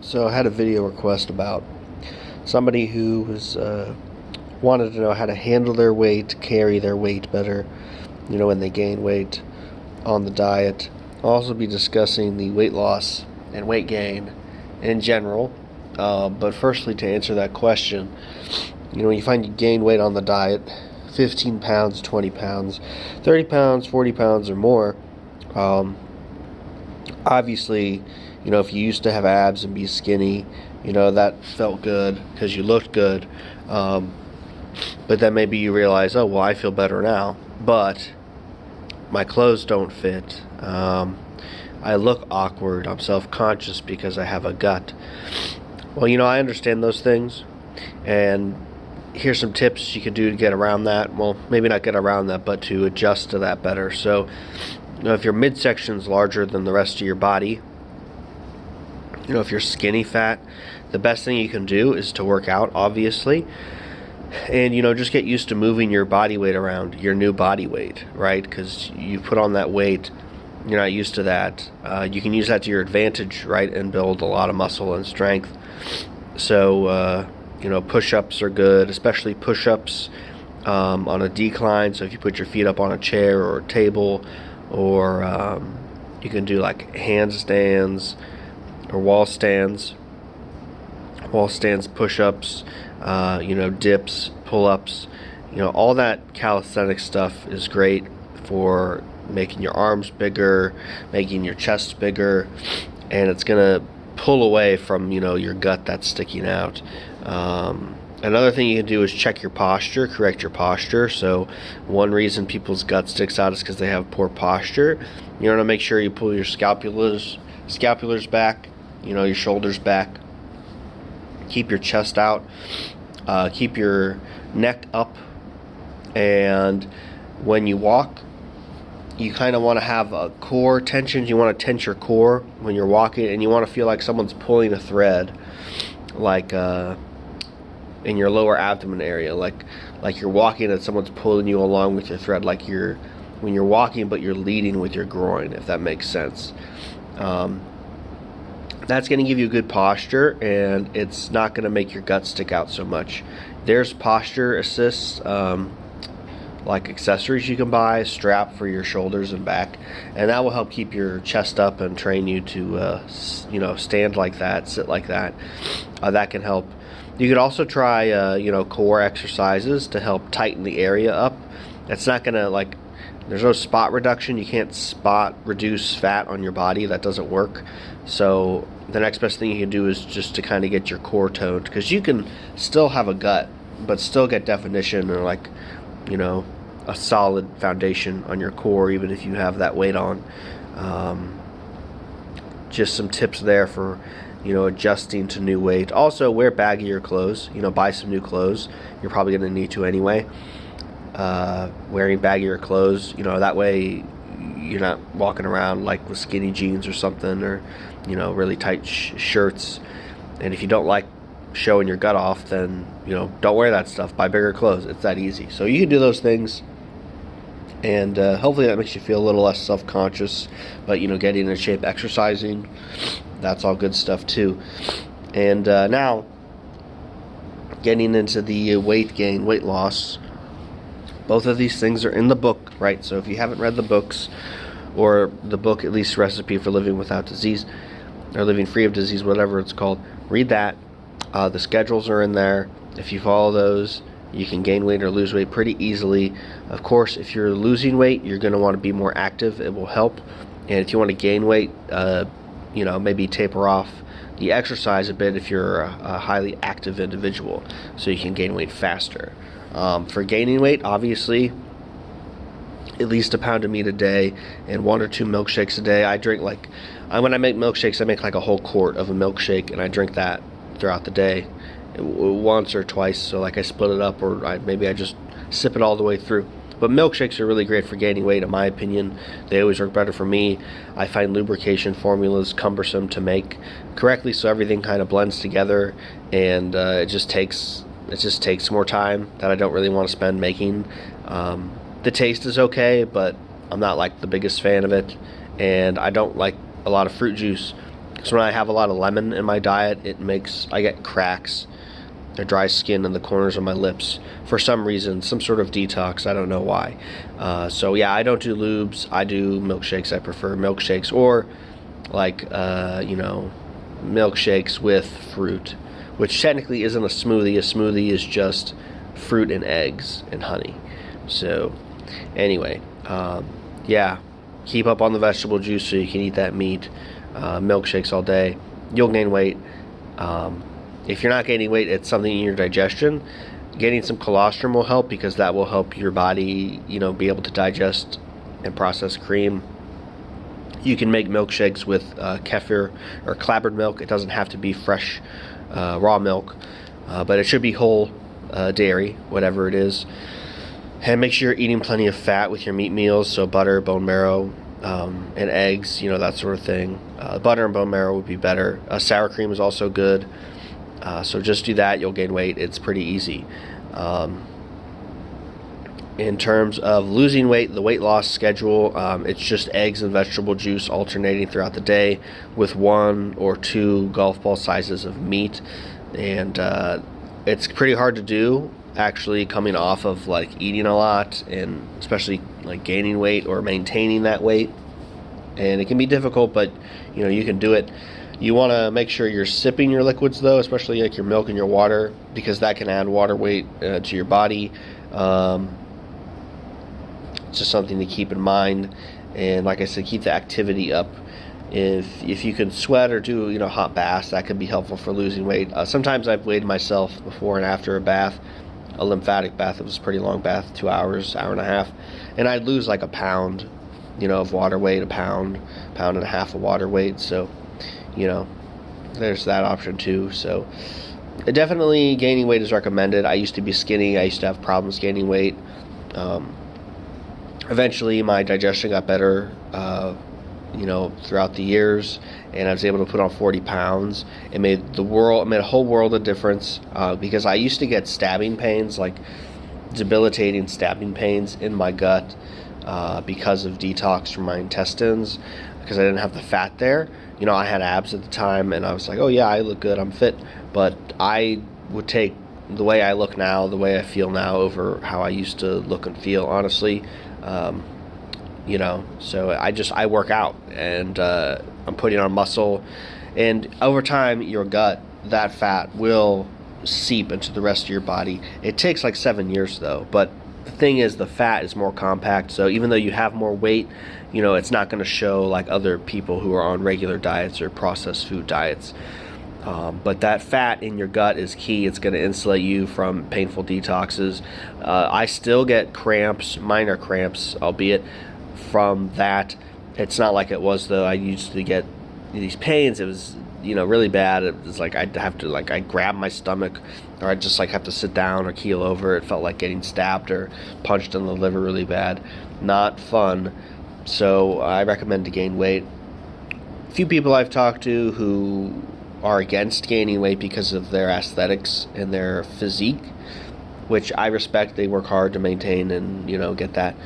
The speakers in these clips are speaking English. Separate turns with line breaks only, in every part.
So I had a video request about somebody who was wanted to know how to handle their weight, carry their weight better, when they gain weight on the diet. I'll also be discussing the weight loss and weight gain in general. But firstly, to answer that question, when you find you gain weight on the diet, 15 pounds, 20 pounds, 30 pounds, 40 pounds or more, obviously, if you used to have abs and be skinny, that felt good because you looked good. But then maybe you realize, oh, well, I feel better now, but my clothes don't fit. I look awkward. I'm self-conscious because I have a gut. Well, I understand those things, and here's some tips you can do to get around that. Well, maybe not get around that, but to adjust to that better. So, if your midsection is larger than the rest of your body, if you're skinny fat, the best thing you can do is to work out, obviously, and just get used to moving your body weight around, your new body weight, right? Because you put on that weight, you're not used to that. You can use that to your advantage, right, and build a lot of muscle and strength. So push-ups are good, especially push-ups on a decline. So if you put your feet up on a chair or a table, or you can do like handstands or wall stands, push-ups, dips, pull-ups. All that calisthenic stuff is great for making your arms bigger, making your chest bigger, and it's gonna pull away from your gut that's sticking out. Another thing you can do is check your posture, correct your posture. So one reason people's gut sticks out is because they have poor posture. You want to make sure you pull your scapulars back, your shoulders back. Keep your chest out. Keep your neck up. And when you walk, you kind of want to have a core tension. You want to tense your core when you're walking, and you want to feel like someone's pulling a thread, like in your lower abdomen area, like you're walking and someone's pulling you along with your thread, like when you're walking but you're leading with your groin, if that makes sense. That's going to give you a good posture, and it's not going to make your gut stick out so much. There's posture assists, like accessories you can buy, a strap for your shoulders and back, and that will help keep your chest up and train you to stand like that, sit like that. That can help. You could also try core exercises to help tighten the area up. It's not gonna, there's no spot reduction. You can't spot reduce fat on your body. That doesn't work. So the next best thing you can do is just to kind of get your core toned, because you can still have a gut but still get definition, or a solid foundation on your core, even if you have that weight on. Just some tips there for adjusting to new weight. Also, wear baggier clothes. Buy some new clothes. You're probably going to need to anyway. Wearing baggier clothes, that way you're not walking around like with skinny jeans or something, or really tight shirts. And if you don't like showing your gut off, then don't wear that stuff. Buy bigger clothes. It's that easy. So you can do those things, and hopefully that makes you feel a little less self-conscious. But getting in shape, exercising, that's all good stuff too. And now getting into the weight gain, weight loss. Both of these things are in the book, right? So if you haven't read the books, or the book, at least Recipe for Living Without Disease, or Living Free of Disease, whatever it's called, read that. The schedules are in there. If you follow those, you can gain weight or lose weight pretty easily. Of course, if you're losing weight, you're going to want to be more active. It will help. And if you want to gain weight, maybe taper off the exercise a bit if you're a highly active individual, so you can gain weight faster. For gaining weight, obviously, at least a pound of meat a day and 1 or 2 milkshakes a day. I drink when I make milkshakes, I make like a whole quart of a milkshake, and I drink that throughout the day, once or twice. So I split it up, or maybe I just sip it all the way through. But milkshakes are really great for gaining weight, in my opinion. They always work better for me. I find lubrication formulas cumbersome to make correctly, so everything kind of blends together, and it just takes more time that I don't really want to spend making. The taste is okay, but I'm not the biggest fan of it, and I don't like a lot of fruit juice, So when I have a lot of lemon in my diet, I get cracks or dry skin in the corners of my lips for some reason, some sort of detox. I don't know why. So yeah, I don't do lubes. I do milkshakes. I prefer milkshakes, or like milkshakes with fruit, which technically isn't a smoothie. A smoothie is just fruit and eggs and honey. So anyway, yeah, keep up on the vegetable juice so you can eat that meat. Milkshakes all day. You'll gain weight. If you're not gaining weight, it's something in your digestion. Getting some colostrum will help, because that will help your body, be able to digest and process cream. You can make milkshakes with kefir or clabbered milk. It doesn't have to be fresh, raw milk, but it should be whole dairy, whatever it is. And make sure you're eating plenty of fat with your meat meals, so butter, bone marrow, and eggs, that sort of thing. Butter and bone marrow would be better. Sour cream is also good. So just do that. You'll gain weight. It's pretty easy. In terms of losing weight, the weight loss schedule, it's just eggs and vegetable juice alternating throughout the day with 1 or 2 golf ball sizes of meat. And it's pretty hard to do, actually, coming off of eating a lot, and especially gaining weight or maintaining that weight. And it can be difficult, but you can do it. You want to make sure you're sipping your liquids, though, especially your milk and your water, because that can add water weight to your body. It's just something to keep in mind. And like I said, keep the activity up. If you can sweat or do hot baths, that can be helpful for losing weight. Sometimes I've weighed myself before and after a bath, a lymphatic bath. It was a pretty long bath, 2 hours, hour and a half, and I'd lose a pound, of water weight, a pound and a half of water weight. So there's that option too. So definitely gaining weight is recommended. I used to be skinny. I used to have problems gaining weight. Eventually my digestion got better, throughout the years, and I was able to put on 40 pounds. It made a whole world of difference, because I used to get stabbing pains, debilitating stabbing pains in my gut, because of detox from my intestines, because I didn't have the fat there. I had abs at the time, and I was like, oh yeah, I look good, I'm fit. But I would take the way I look now, the way I feel now, over how I used to look and feel, honestly. So I work out, and I'm putting on muscle, and over time, your gut, that fat will seep into the rest of your body. It takes 7 years though, but the thing is, the fat is more compact, so even though you have more weight, it's not going to show like other people who are on regular diets or processed food diets. But that fat in your gut is key. It's going to insulate you from painful detoxes. I still get cramps, minor cramps, albeit from that. It's not like it was though. I used to get these pains. It was really bad. It was I'd have to I'd grab my stomach, or I'd just have to sit down or keel over. It felt like getting stabbed or punched in the liver really bad. Not fun. So I recommend to gain weight. A few people I've talked to who are against gaining weight because of their aesthetics and their physique, which I respect. They work hard to maintain and get that.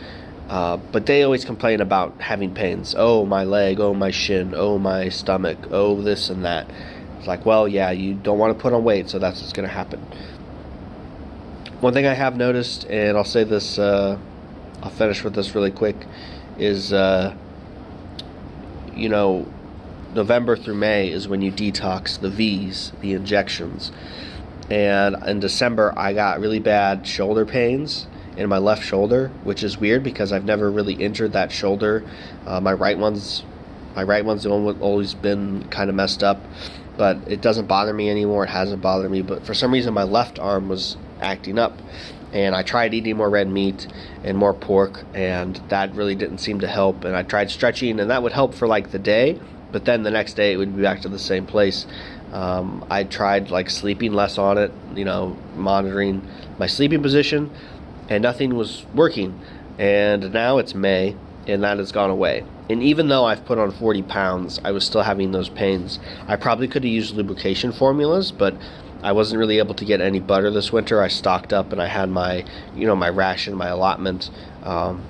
But they always complain about having pains. Oh, my leg. Oh, my shin. Oh, my stomach. Oh, this and that. It's well, yeah, you don't want to put on weight, so that's what's going to happen. One thing I have noticed, and I'll say this, I'll finish with this really quick, is, November through May is when you detox the V's, the injections. And in December, I got really bad shoulder pains in my left shoulder, which is weird because I've never really injured that shoulder. My right one's always been kind of messed up, but it doesn't bother me anymore. It hasn't bothered me, but for some reason my left arm was acting up, and I tried eating more red meat and more pork, and that really didn't seem to help. And I tried stretching, and that would help for the day, but then the next day it would be back to the same place. I tried sleeping less on it, monitoring my sleeping position, and nothing was working. And now it's May, and that has gone away. And even though I've put on 40 pounds, I was still having those pains. I probably could have used lubrication formulas, but I wasn't really able to get any butter this winter. I stocked up, and I had my, my ration, my allotment. And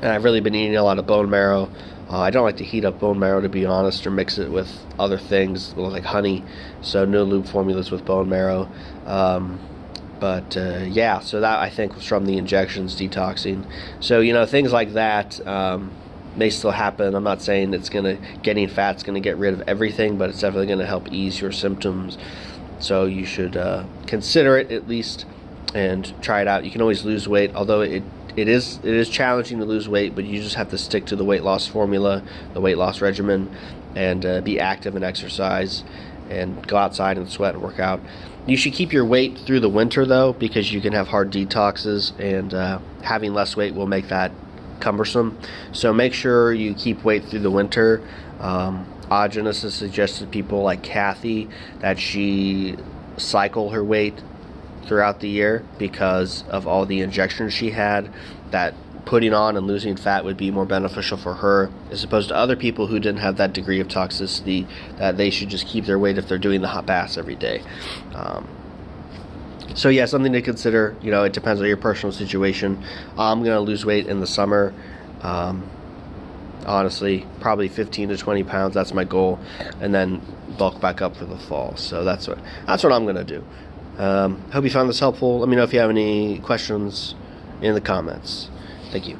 I've really been eating a lot of bone marrow, I don't like to heat up bone marrow, to be honest, or mix it with other things like honey. So no lube formulas with bone marrow. Yeah, so that I think was from the injections detoxing. So things like that may still happen. I'm not saying getting fat's gonna get rid of everything, but it's definitely gonna help ease your symptoms. So you should consider it at least and try it out. You can always lose weight, although it is challenging to lose weight, but you just have to stick to the weight loss formula, the weight loss regimen, and be active and exercise and go outside and sweat and work out. You should keep your weight through the winter though, because you can have hard detoxes, and having less weight will make that cumbersome. So make sure you keep weight through the winter. Agenesis has suggested people like Kathy that she cycle her weight throughout the year because of all the injections she had, that putting on and losing fat would be more beneficial for her as opposed to other people who didn't have that degree of toxicity, that they should just keep their weight if they're doing the hot baths every day. So yeah, something to consider. It depends on your personal situation. I'm going to lose weight in the summer. Honestly, probably 15 to 20 pounds. That's my goal, and then bulk back up for the fall. So that's what I'm going to do. Hope you found this helpful. Let me know if you have any questions in the comments. Thank you.